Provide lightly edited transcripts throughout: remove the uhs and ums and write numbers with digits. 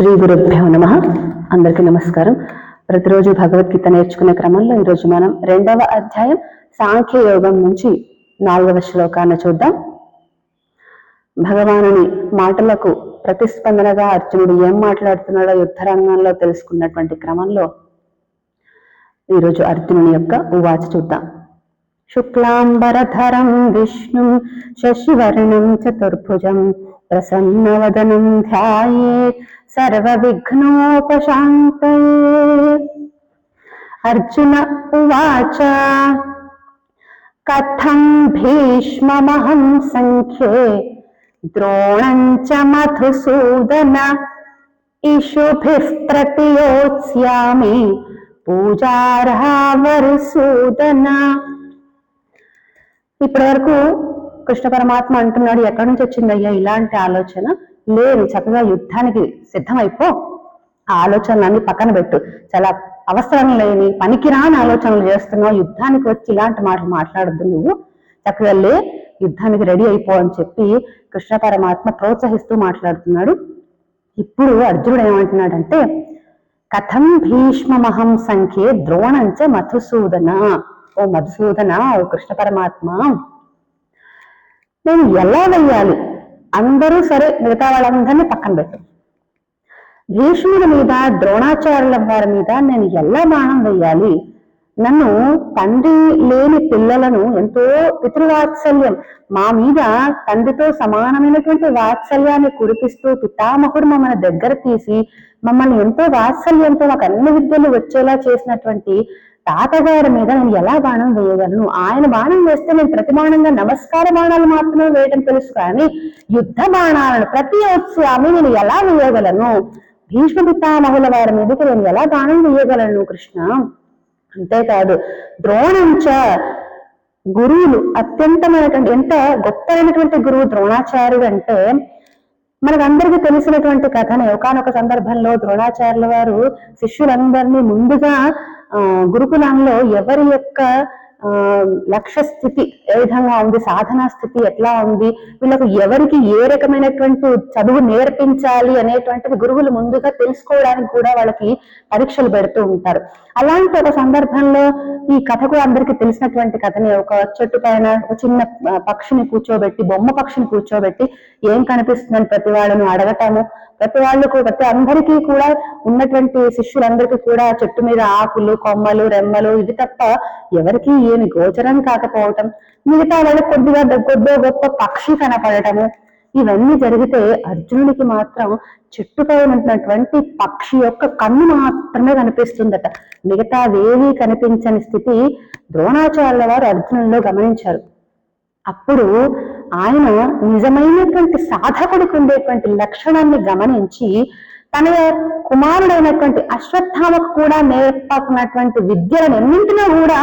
శ్రీ గురుభ్యో నమః. అందరికీ నమస్కారం. ప్రతిరోజు భగవద్గీత నేర్చుకునే క్రమంలో ఈరోజు మనం 2వ అధ్యాయం సాంఖ్య యోగం నుంచి 4వ శ్లోకాన్ని చూద్దాం. భగవానుని మాటలకు ప్రతిస్పందనగా అర్జునుడు ఏం మాట్లాడుతున్నాడో యుద్ధరంగంలో తెలుసుకున్నటువంటి క్రమంలో ఈరోజు అర్జునుని యొక్క ఉవాచ చూద్దాం. శుక్లాంబరధరం విష్ణుం శశివర్ణం చతుర్భుజం ప్రసన్నవదనం ధ్యాయేత్ సర్వ విఘ్నోపశాంతయే. అర్జున ఉవాచ కథం భీష్మమహం సంఖ్యే ద్రోణం చ మధుసూదన ఇషుభిః ప్రతియోత్స్యామి పూజార్హా వరుసూదన. ఇప్పటి వరకు కృష్ణ పరమాత్మ అంటున్నాడు, ఎక్కడి నుంచి వచ్చిందయ్యా ఇలాంటి ఆలోచన? లేదు, చక్కగా యుద్ధానికి సిద్ధమైపో, ఆ ఆలోచనలన్నీ పక్కన పెట్టు, చాలా అవసరం లేని పనికిరాని ఆలోచనలు చేస్తున్నావు, యుద్ధానికి వచ్చి ఇలాంటి మాటలు మాట్లాడద్దు, నువ్వు చక్కగా లే, యుద్ధానికి రెడీ అయిపో అని చెప్పి కృష్ణ పరమాత్మ ప్రోత్సహిస్తూ మాట్లాడుతున్నాడు. ఇప్పుడు అర్జునుడు ఏమంటున్నాడంటే, కథం భీష్మమహం సంఖ్యే ద్రోణంచ మధుసూదన. ఓ మధుసూదన, ఓ కృష్ణ పరమాత్మ, నేను ఎలా వెయ్యాలి? అందరూ సరే, మిగతా వాళ్ళందరినీ పక్కన పెట్టు, భీష్ముడి మీద ద్రోణాచార్యుల వారి మీద నేను ఎలా బాణం వెయ్యాలి? నన్ను తండ్రి లేని పిల్లలను ఎంతో పితృవాత్సల్యం, మా మీద తండ్రితో సమానమైనటువంటి వాత్సల్యాన్ని కురిపిస్తూ పితామహుడు మమ్మల్ని దగ్గర తీసి మమ్మల్ని ఎంతో వాత్సల్యంతో మాకు అన్ని విద్యలు వచ్చేలా చేసినటువంటి తాతగారి మీద నేను ఎలా బాణం వేయగలను? ఆయన బాణం వేస్తే నేను ప్రతి బాణంగా నమస్కార బాణాలు మాత్రమే వేయడం తెలుసు, కానీ యుద్ధ బాణాలను ప్రతి ఉత్సవాన్ని నేను ఎలా వేయగలను? భీష్మ పితామహుల వారి మీదకి నేను ఎలా బాణం వేయగలను కృష్ణ? అంతేకాదు, ద్రోణంచ, గురువులు అత్యంతమైనటువంటి, ఎంత గొప్పైనటువంటి గురువు ద్రోణాచార్యుడు అంటే మనకందరికీ తెలిసినటువంటి కథనే. ఒకానొక సందర్భంలో ద్రోణాచార్యుల వారు శిష్యులందరినీ ముందుగా గురుకులంలో ఎవరి యొక్క లక్ష్య స్థితి ఏ విధంగా ఉంది, సాధనా స్థితి ఎట్లా ఉంది, వీళ్ళకు ఎవరికి ఏ రకమైనటువంటి చదువు నేర్పించాలి అనేటువంటిది గురువులు ముందుగా తెలుసుకోవడానికి కూడా వాళ్ళకి పరీక్షలు పెడుతూ ఉంటారు. అలాంటి ఒక సందర్భంలో ఈ కథ కూడా అందరికీ తెలిసినటువంటి కథనే. ఒక చెట్టు పైన ఒక చిన్న పక్షిని కూర్చోబెట్టి, బొమ్మ పక్షిని కూర్చోబెట్టి ఏం కనిపిస్తుందని ప్రతి వాళ్ళని అడగటము, ప్రతి అందరికీ కూడా ఉన్నటువంటి శిష్యులందరికీ కూడా చెట్టు మీద ఆకులు, కొమ్మలు, రెమ్మలు ఇవి తప్ప ఎవరికి ఏమి గోచరం కాకపోవటం, మిగతా వాళ్ళకి కొద్దిగా గొప్ప పక్షి కనపడటము, ఇవన్నీ జరిగితే అర్జునుడికి మాత్రం చెట్టుపై ఉన్నటువంటి పక్షి యొక్క కన్ను మాత్రమే కనిపిస్తుందట. మిగతావేవీ కనిపించని స్థితి ద్రోణాచార్యుల వారు అర్జునుల్లో గమనించారు. అప్పుడు ఆయన నిజమైనటువంటి సాధకుడికి ఉండేటువంటి లక్షణాన్ని గమనించి తన కుమారుడైనటువంటి అశ్వత్థామకు కూడా నేర్పకున్నటువంటి విద్యలను ఎన్నింటినో కూడా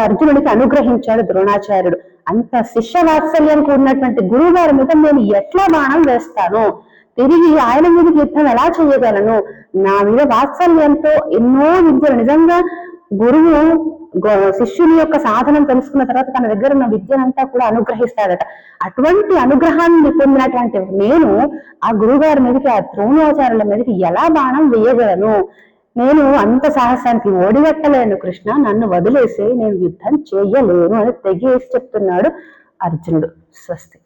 అర్జునుడికి అనుగ్రహించాడు ద్రోణాచార్యుడు. అంత శిష్య వాత్సల్యంకు ఉన్నటువంటి గురువు గారి మీద నేను ఎట్లా బాణం వేస్తాను, తిరిగి ఆయన మీద యుద్ధం ఎలా చేయగలను? నా మీద వాత్సల్యంతో ఎన్నో విద్యలు, నిజంగా గురువు శిష్యుని యొక్క సాధనం తెలుసుకున్న తర్వాత తన దగ్గర ఉన్న విద్యనంతా కూడా అనుగ్రహిస్తాడట. అటువంటి అనుగ్రహాన్ని పొందినటువంటి నేను ఆ గురువుగారి మీదకి, ఆ ద్రోణాచార్యుల మీదకి ఎలా బాణం వేయగలను? నేను అంత సాహసానికి ఓడిగట్టలేను కృష్ణ, నన్ను వదిలేసి నేను యుద్ధం చేయలేను అని తెగేసి చెప్తున్నాడు అర్జునుడు. స్వస్తి.